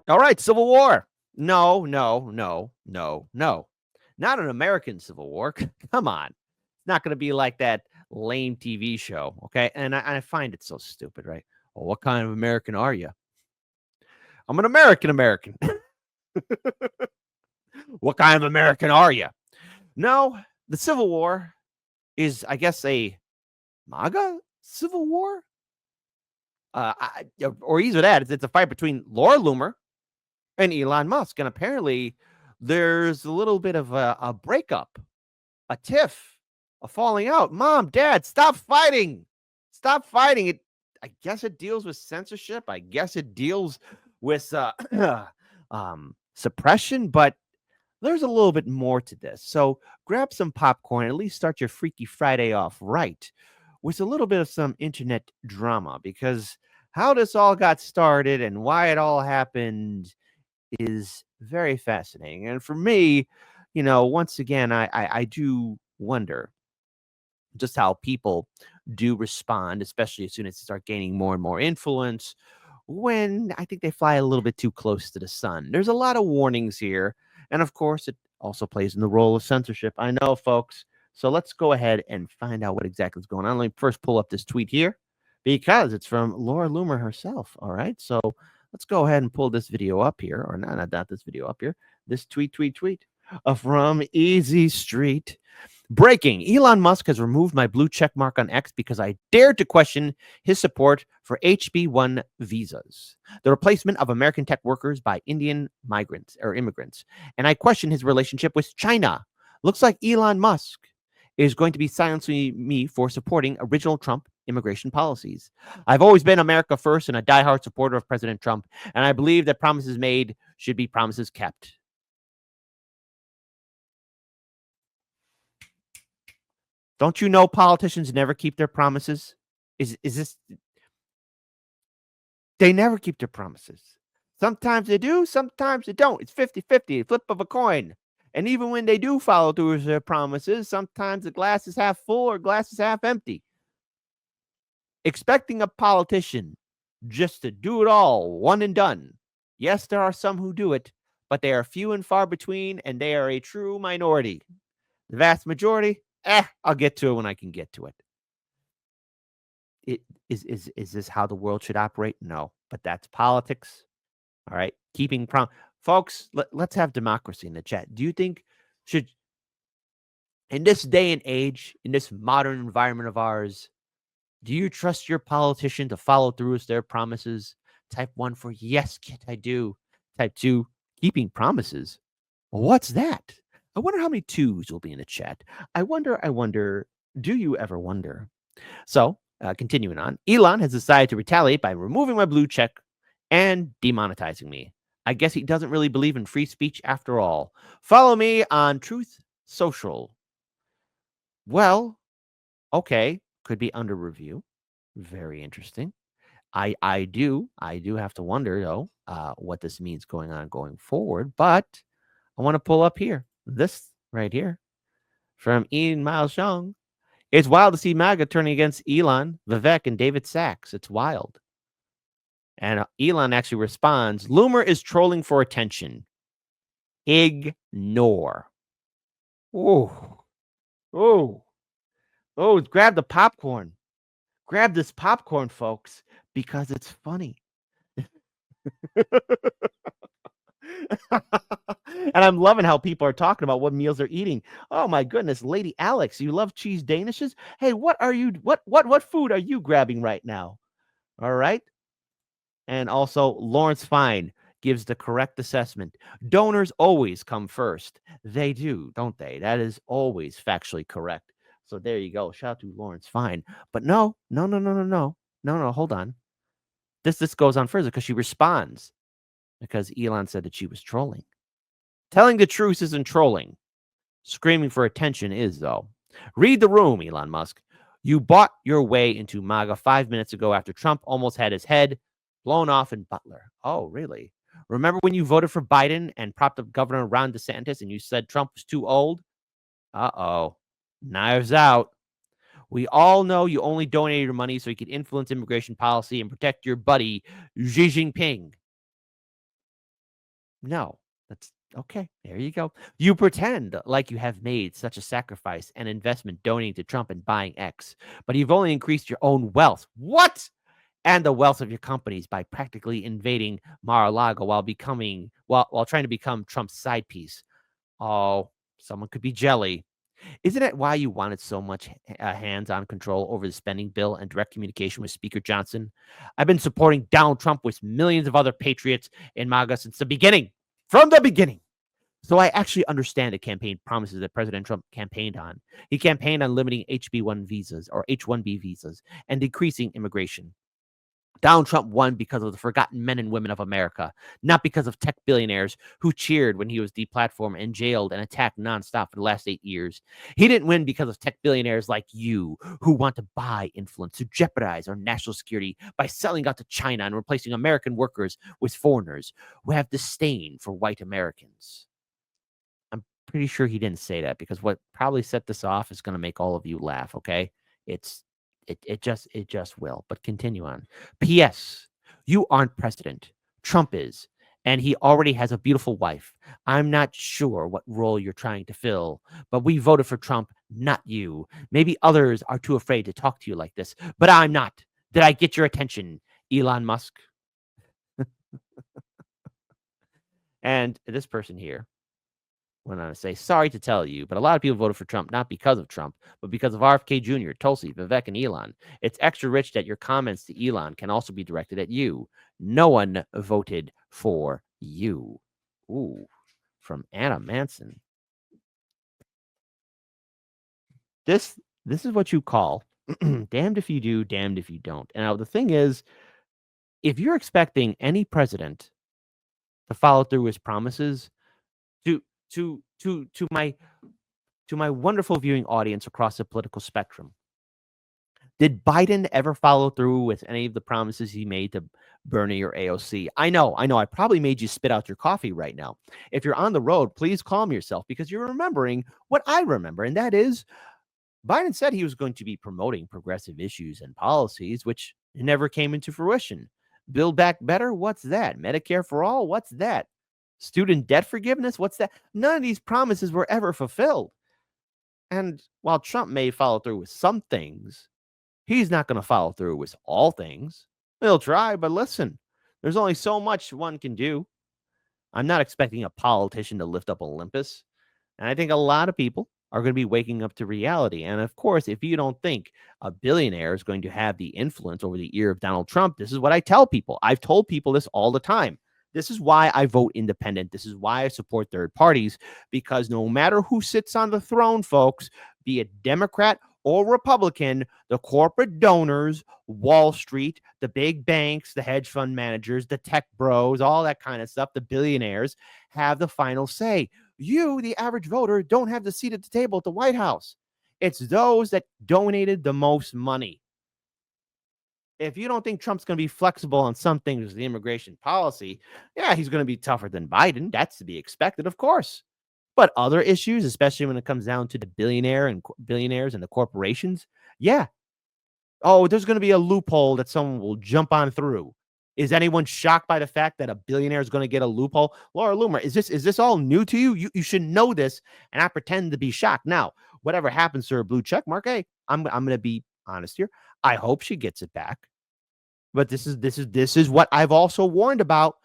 All right, Civil War. No, no, no, no, no. Not an American Civil War. Come on. It's not going to be like that lame TV show, okay? And I find it so stupid, right? Well, what kind of American are you? I'm an American. What kind of American are you? No, the Civil War is, I guess, a MAGA Civil War? Or either that, it's a fight between Laura Loomer and Elon Musk. And apparently, there's a little bit of a breakup, a tiff, a falling out. Mom, Dad, stop fighting. Stop fighting. I guess it deals with censorship. I guess it deals with suppression, but there's a little bit more to this. So grab some popcorn, at least start your Freaky Friday off right with a little bit of some internet drama, because how this all got started and why it all happened is very fascinating. And for me, once again, I do wonder just how people do respond, especially as soon as they start gaining more and more influence, when I think they fly a little bit too close to the sun. There's a lot of warnings here. And of course, it also plays in the role of censorship. I know, folks. So let's go ahead and find out what exactly is going on. Let me first pull up this tweet here because it's from Laura Loomer herself. All right. So let's go ahead and pull this video up here, or not this video up here. This tweet from Easy Street. Breaking: Elon Musk has removed my blue check mark on X because I dared to question his support for HB1 visas, the replacement of American tech workers by Indian migrants or immigrants. And I question his relationship with China. Looks like Elon Musk is going to be silencing me for supporting original Trump immigration policies. I've always been America first and a diehard supporter of President Trump, and I believe that promises made should be promises kept. Don't you know politicians never keep their promises? Is this? They never keep their promises. Sometimes they do, sometimes they don't. It's 50-50, flip of a coin. And even when they do follow through with their promises, sometimes the glass is half full or glass is half empty. Expecting a politician just to do it all, one and done. Yes, there are some who do it, but they are few and far between, and they are a true minority. The vast majority, I'll get to it when I can get to it. Is this how the world should operate? No, but that's politics. All right, keeping folks. Let's have democracy in the chat. Do you think should in this day and age, in this modern environment of ours, do you trust your politician to follow through with their promises? Type 1 for yes, kid, I do. Type 2, keeping promises. What's that? I wonder how many twos will be in the chat. I wonder, do you ever wonder? So, continuing on, Elon has decided to retaliate by removing my blue check and demonetizing me. I guess he doesn't really believe in free speech after all. Follow me on Truth Social. Well, okay, could be under review. Very interesting. I do have to wonder though what this means going forward. But I want to pull up here this right here from Ian Miles Young. It's wild to see MAGA turning against Elon, Vivek, and David Sachs. It's wild. And Elon actually responds, Loomer is trolling for attention. Ignore. Oh, grab the popcorn. Grab this popcorn, folks, because it's funny. And I'm loving how people are talking about what meals they're eating. Oh my goodness, Lady Alex, you love cheese danishes? Hey, what food are you grabbing right now? All right. And also Lawrence Fine gives the correct assessment. Donors always come first. They do, don't they? That is always factually correct. So there you go. Shout out to Lawrence Fine. But no, hold on. This goes on further because she responds because Elon said that she was trolling. Telling the truth isn't trolling. Screaming for attention is, though. Read the room, Elon Musk. You bought your way into MAGA 5 minutes ago after Trump almost had his head blown off in Butler. Oh, really? Remember when you voted for Biden and propped up Governor Ron DeSantis and you said Trump was too old? Uh-oh. Knives out. We all know you only donated your money so you could influence immigration policy and protect your buddy, Xi Jinping. No, that's okay. There you go. You pretend like you have made such a sacrifice and investment donating to Trump and buying X, but you've only increased your own wealth. What? And the wealth of your companies by practically invading Mar-a-Lago while trying to become Trump's side piece. Oh, someone could be jelly. Isn't it why you wanted so much hands-on control over the spending bill and direct communication with Speaker Johnson? I've been supporting Donald Trump with millions of other patriots in MAGA since the beginning, from the beginning. So I actually understand the campaign promises that President Trump campaigned on. He campaigned on limiting HB1 visas or H1B visas and decreasing immigration. Donald Trump won because of the forgotten men and women of America, not because of tech billionaires who cheered when he was deplatformed and jailed and attacked nonstop for the last 8 years. He didn't win because of tech billionaires like you who want to buy influence to jeopardize our national security by selling out to China and replacing American workers with foreigners who have disdain for white Americans. I'm pretty sure he didn't say that because what probably set this off is going to make all of you laugh, okay? It's it just will. But continue on. P.S. You aren't president. Trump is, and he already has a beautiful wife. I'm not sure what role you're trying to fill, but we voted for Trump, not you. Maybe others are too afraid to talk to you like this, but I'm not. Did I get your attention, Elon Musk? And this person here went on to say, sorry to tell you, but a lot of people voted for Trump not because of Trump, but because of RFK Jr., Tulsi, Vivek, and Elon. It's extra rich that your comments to Elon can also be directed at you. No one voted for you. Ooh, from Anna Manson. This is what you call damned if you do, damned if you don't. And now the thing is, if you're expecting any president to follow through his promises, to to my wonderful viewing audience across the political spectrum, did Biden ever follow through with any of the promises he made to Bernie or AOC? I know. I probably made you spit out your coffee right now. If you're on the road, please calm yourself because you're remembering what I remember, and that is Biden said he was going to be promoting progressive issues and policies, which never came into fruition. Build Back Better? What's that? Medicare for All? What's that? Student debt forgiveness? What's that? None of these promises were ever fulfilled. And while Trump may follow through with some things, he's not going to follow through with all things. He'll try, but listen, there's only so much one can do. I'm not expecting a politician to lift up Olympus. And I think a lot of people are going to be waking up to reality. And of course, if you don't think a billionaire is going to have the influence over the ear of Donald Trump, this is what I tell people. I've told people this all the time. This is why I vote independent. This is why I support third parties, because no matter who sits on the throne, folks, be it Democrat or Republican, the corporate donors, Wall Street, the big banks, the hedge fund managers, the tech bros, all that kind of stuff, the billionaires have the final say. You, the average voter, don't have the seat at the table at the White House. It's those that donated the most money. If you don't think Trump's going to be flexible on some things with the immigration policy, yeah, he's going to be tougher than Biden. That's to be expected, of course. But other issues, especially when it comes down to the billionaires and the corporations, yeah. Oh, there's going to be a loophole that someone will jump on through. Is anyone shocked by the fact that a billionaire is going to get a loophole? Laura Loomer, is this all new to you? You should know this and not pretend to be shocked. Now, whatever happens to her blue check mark, hey, I'm going to be honest here. I hope she gets it back. But this is what I've also warned about.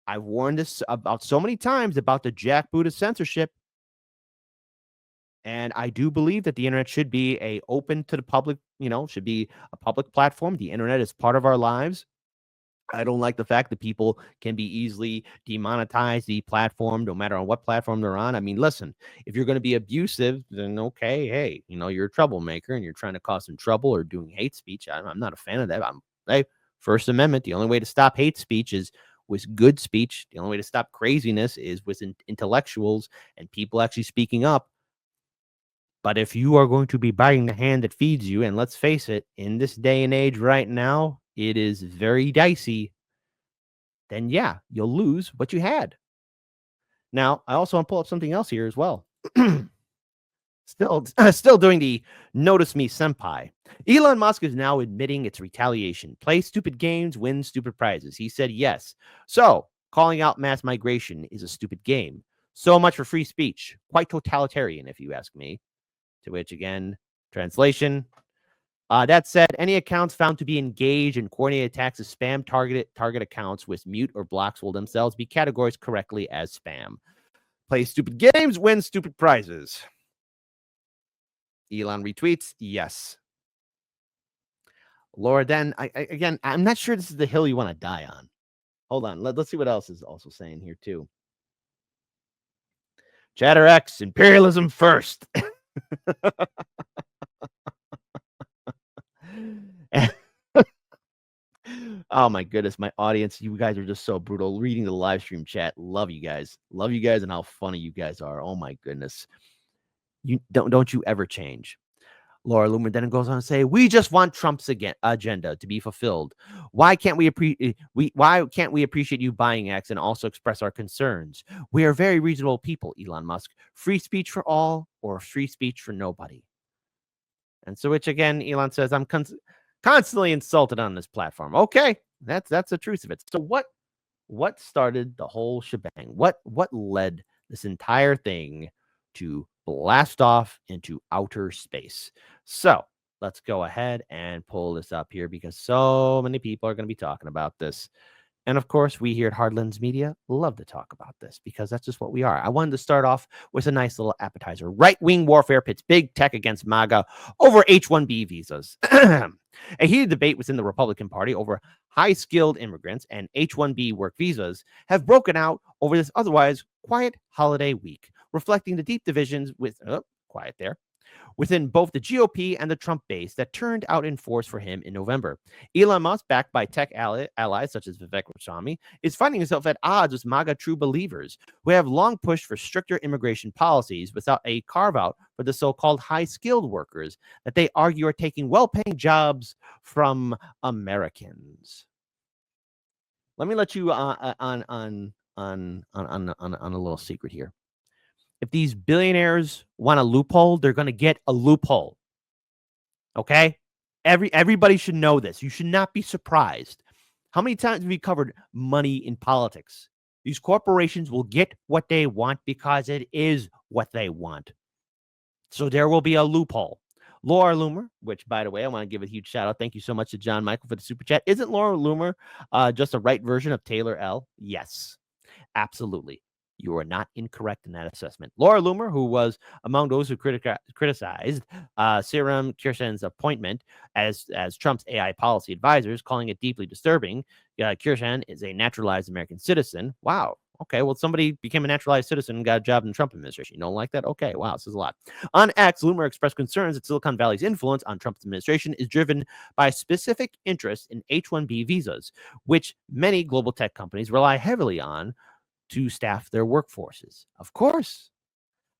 I've warned this about so many times about the jackboot of censorship. And I do believe that the internet should be open to the public, should be a public platform. The internet is part of our lives. I don't like the fact that people can be easily demonetized, deplatformed, no matter on what platform they're on. I mean, listen, if you're going to be abusive, then okay, hey, you're a troublemaker and you're trying to cause some trouble or doing hate speech. I'm not a fan of that. Hey, First Amendment, the only way to stop hate speech is with good speech. The only way to stop craziness is with intellectuals and people actually speaking up. But if you are going to be biting the hand that feeds you, and let's face it, in this day and age right now, it is very dicey, then yeah, you'll lose what you had. Now, I also want to pull up something else here as well. Still doing the notice me senpai. Elon Musk is now admitting it's retaliation. Play stupid games, win stupid prizes. He said yes. So Calling out mass migration is a stupid game. So much for free speech. Quite totalitarian, if you ask me. To which, again, translation. That said, any accounts found to be engaged in coordinated attacks of spam target accounts with mute or blocks will themselves be categorized correctly as spam. Play stupid games, win stupid prizes. Elon retweets, yes. Laura, then, again, I'm not sure this is the hill you want to die on. Hold on. Let's see what else is also saying here, too. ChatterX, imperialism first. Oh my goodness, my audience, you guys are just so brutal. Reading the live stream chat, love you guys, and how funny you guys are. Oh my goodness, you don't you ever change. Laura Loomer then goes on to say, "We just want Trump's agenda to be fulfilled. Why can't we appreciate you buying X and also express our concerns? We are very reasonable people, Elon Musk. Free speech for all or free speech for nobody." And so, which again, Elon says, "I'm constantly insulted on this platform." Okay, that's the truth of it. So what started the whole shebang? What led this entire thing to blast off into outer space? So let's go ahead and pull this up here because so many people are going to be talking about this. And of course, we here at Hardlands Media love to talk about this because that's just what we are. I wanted to start off with a nice little appetizer. Right-wing warfare pits big tech against MAGA over H-1B visas. A heated debate within the Republican Party over high-skilled immigrants and H-1B work visas have broken out over this otherwise quiet holiday week, reflecting the deep divisions within both the GOP and the Trump base that turned out in force for him in November. Elon Musk, backed by tech allies such as Vivek Ramaswamy, is finding himself at odds with MAGA true believers who have long pushed for stricter immigration policies without a carve-out for the so-called high-skilled workers that they argue are taking well-paying jobs from Americans. Let me let you on a little secret here. If these billionaires want a loophole, they're going to get a loophole. Okay? Everybody should know this. You should not be surprised. How many times have we covered money in politics? These corporations will get what they want because it is what they want. So there will be a loophole. Laura Loomer, which, by the way, I want to give a huge shout out. Thank you so much to John Michael for the super chat. Isn't Laura Loomer just a right version of Taylor L? Yes, absolutely. You are not incorrect in that assessment. Laura Loomer, who was among those who criticized Serum Kirshen's appointment as Trump's AI policy advisors, calling it deeply disturbing. Kirshen is a naturalized American citizen. Wow. Okay, well, somebody became a naturalized citizen and got a job in the Trump administration. You don't like that? Okay, wow, this is a lot. On X, Loomer expressed concerns that Silicon Valley's influence on Trump's administration is driven by specific interests in H-1B visas, which many global tech companies rely heavily on to staff their workforces. Of course,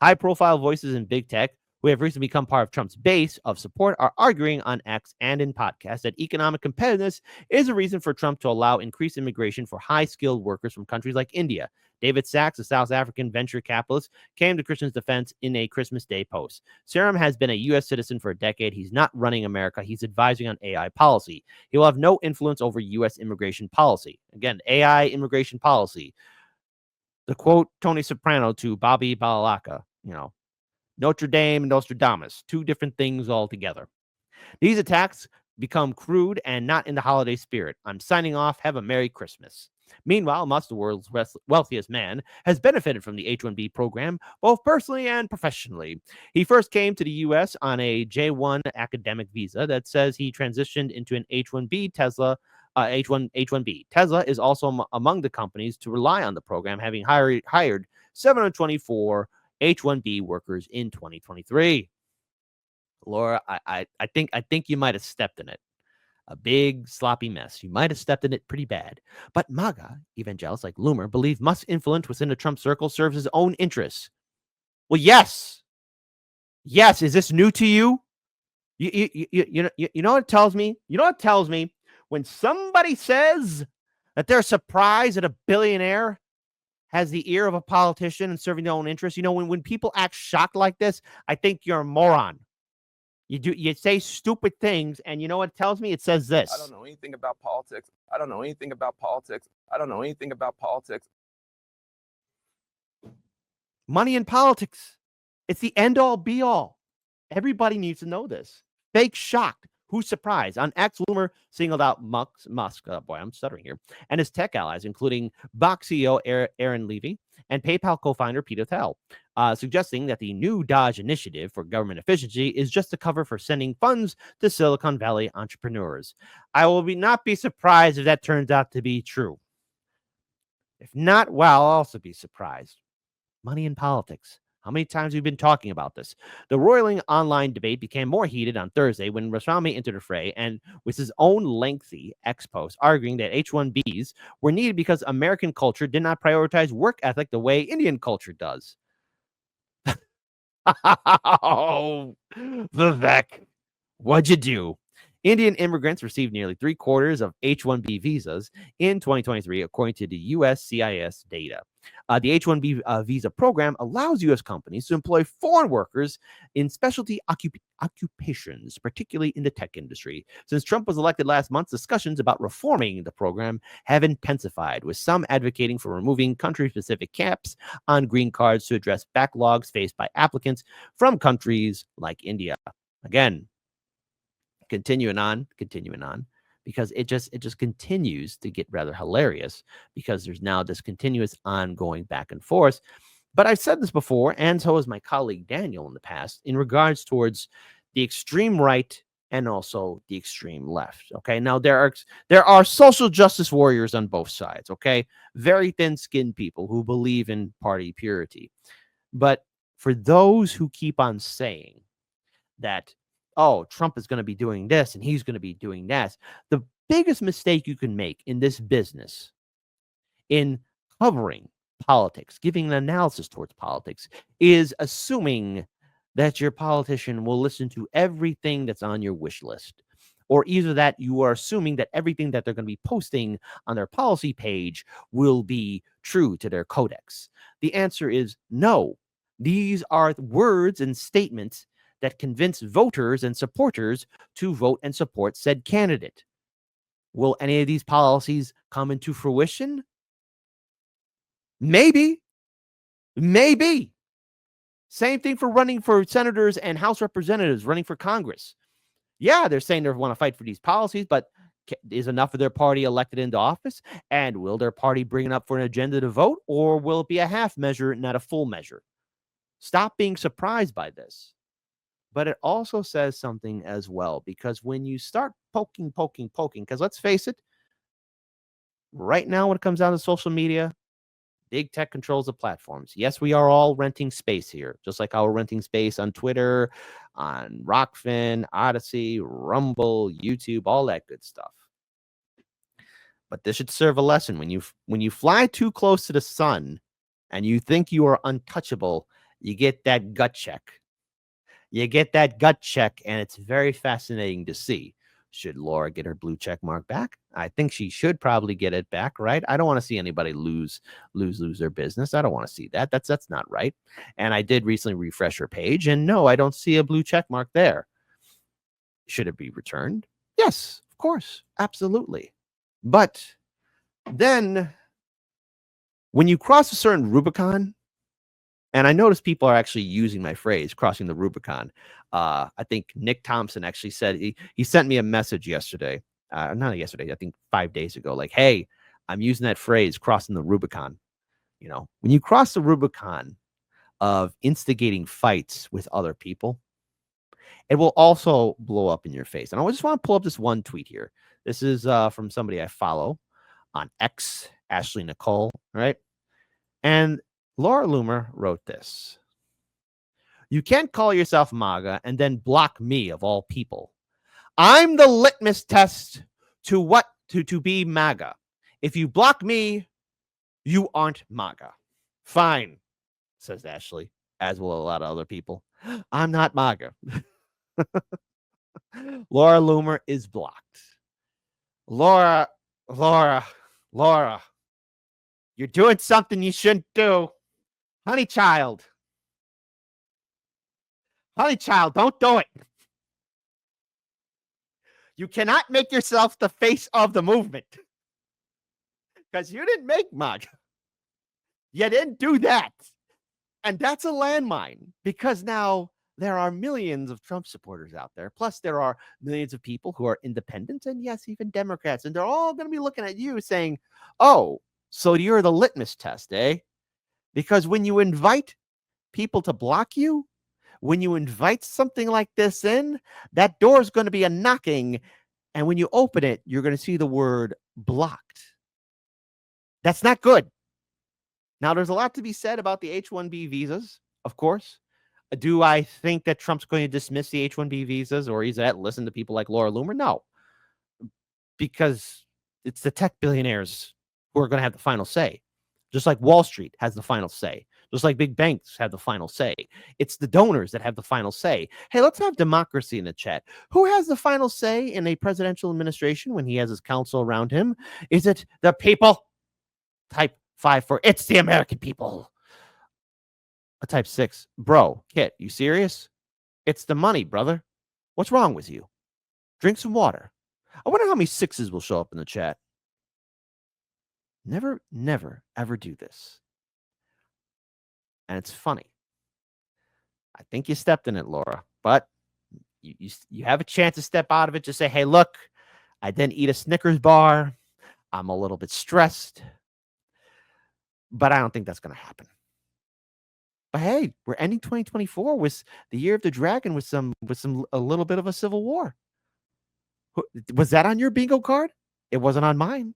high-profile voices in big tech who have recently become part of Trump's base of support are arguing on X and in podcasts that economic competitiveness is a reason for Trump to allow increased immigration for high-skilled workers from countries like India. David Sachs, a South African venture capitalist, came to Christian's defense in a Christmas Day post. Serum has been a U.S. citizen for a decade. He's not running America. He's advising on AI policy. He will have no influence over U.S. immigration policy. Again, AI immigration policy. To quote Tony Soprano to Bobby Balalaka, Notre Dame and Nostradamus, two different things altogether. These attacks become crude and not in the holiday spirit. I'm signing off. Have a Merry Christmas. Meanwhile, Musk, the world's wealthiest man, has benefited from the H-1B program, both personally and professionally. He first came to the U.S. on a J-1 academic visa that says he transitioned into an H-1B H-1B. Tesla is also among the companies to rely on the program, having hired 724 H-1B workers in 2023. Laura, I think you might have stepped in it. A big sloppy mess. You might have stepped in it pretty bad. But MAGA evangelicals like Loomer believe Musk's influence within the Trump circle serves his own interests. Well, yes. Yes. Is this new to you? You know what it tells me? You know what it tells me? When somebody says that they're surprised that a billionaire has the ear of a politician and serving their own interests, when people act shocked like this, I think you're a moron. You say stupid things, and you know what it tells me? It says this. I don't know anything about politics. I don't know anything about politics. I don't know anything about politics. Money in politics. It's the end all be all. Everybody needs to know this. Fake shocked. Who's surprised? On X, Loomer singled out Musk, boy, I'm stuttering here, and his tech allies, including Box CEO Aaron Levy and PayPal co-founder Peter Thiel, suggesting that the new Dodge initiative for government efficiency is just a cover for sending funds to Silicon Valley entrepreneurs. I will not be surprised if that turns out to be true. If not, well, I'll also be surprised. Money in politics. How many times have we been talking about this? The roiling online debate became more heated on Thursday when Ramaswamy entered the fray and with his own lengthy X post arguing that H-1Bs were needed because American culture did not prioritize work ethic the way Indian culture does. Oh, Vivek, what'd you do? Indian immigrants received nearly 3/4 of H-1B visas in 2023, according to the USCIS data. The H-1B visa program allows U.S. companies to employ foreign workers in specialty occupations, particularly in the tech industry. Since Trump was elected last month, discussions about reforming the program have intensified, with some advocating for removing country-specific caps on green cards to address backlogs faced by applicants from countries like India. Again, continuing on, because it just continues to get rather hilarious because there's now this continuous ongoing back and forth. But I've said this before, and so has my colleague Daniel in the past, in regards towards the extreme right and also the extreme left. Okay, now there are social justice warriors on both sides. Okay, very thin-skinned people who believe in party purity. But for those who keep on saying that, oh, Trump is going to be doing this and he's going to be doing that, the biggest mistake you can make in this business, in covering politics, giving an analysis towards politics, is assuming that your politician will listen to everything that's on your wish list. Or either that you are assuming that everything that they're going to be posting on their policy page will be true to their codex. The answer is no. These are words and statements that convince voters and supporters to vote and support said candidate. Will any of these policies come into fruition? Maybe. Same thing for running for senators and House representatives, running for Congress. Yeah, they're saying they want to fight for these policies, but is enough of their party elected into office? And will their party bring it up for an agenda to vote? Or will it be a half measure, not a full measure? Stop being surprised by this. But it also says something as well, because when you start poking, because let's face it, right now when it comes down to social media, big tech controls the platforms. Yes, we are all renting space here, just like how we're renting space on Twitter, on Rockfin, Odyssey, Rumble, YouTube, all that good stuff. But this should serve a lesson. When you fly too close to the sun and you think you are untouchable, you get that gut check. And it's very fascinating to see. Should Laura get her blue check mark back? I think she should probably get it back, right? I don't want to see anybody lose their business. I don't want to see that. That's not right. And I did recently refresh her page, and no, I don't see a blue check mark there. Should it be returned? Yes, of course, absolutely. But then when you cross a certain Rubicon, and I notice people are actually using my phrase, crossing the Rubicon. I think Nick Thompson actually said, he sent me a message yesterday. Not yesterday, I think 5 days ago. Like, hey, I'm using that phrase, crossing the Rubicon. You know, when you cross the Rubicon of instigating fights with other people, it will also blow up in your face. And I just want to pull up this one tweet here. This is from somebody I follow on X, Ashley Nicole, right? And Laura Loomer wrote this. You can't call yourself MAGA and then block me, of all people. I'm the litmus test to be MAGA. If you block me, you aren't MAGA. Fine, says Ashley, as will a lot of other people. I'm not MAGA. Laura Loomer is blocked. Laura, you're doing something you shouldn't do. Honey child, don't do it. You cannot make yourself the face of the movement. because you didn't make MAGA. You didn't do that. And that's a landmine because now there are millions of Trump supporters out there. Plus, there are millions of people who are independents and, yes, even Democrats. And they're all going to be looking at you saying, oh, so you're the litmus test, eh? Because when you invite people to block you, when you invite something like this in, that door is going to be a knocking. And when you open it, you're going to see the word blocked. That's not good. Now, there's a lot to be said about the H-1B visas, of course. Do I think that Trump's going to dismiss the H-1B visas or he's at listen to people like Laura Loomer? No, because it's the tech billionaires who are going to have the final say, just like Wall Street has the final say, just like big banks have the final say. It's the donors that have the final say. Hey, let's have democracy in the chat. Who has the final say in a presidential administration when he has his counsel around him? Is it the people? Type 5 for it's the American people. A type 6. Bro, Kit, you serious? It's the money, brother. What's wrong with you? Drink some water. I wonder how many 6s will show up in the chat. Never, ever do this. And it's funny. I think you stepped in it, Laura, but you have a chance to step out of it. Just say, hey, look, I didn't eat a Snickers bar. I'm a little bit stressed. But I don't think that's going to happen. But hey, we're ending 2024 with the year of the dragon with a little bit of a civil war. Was that on your bingo card? It wasn't on mine.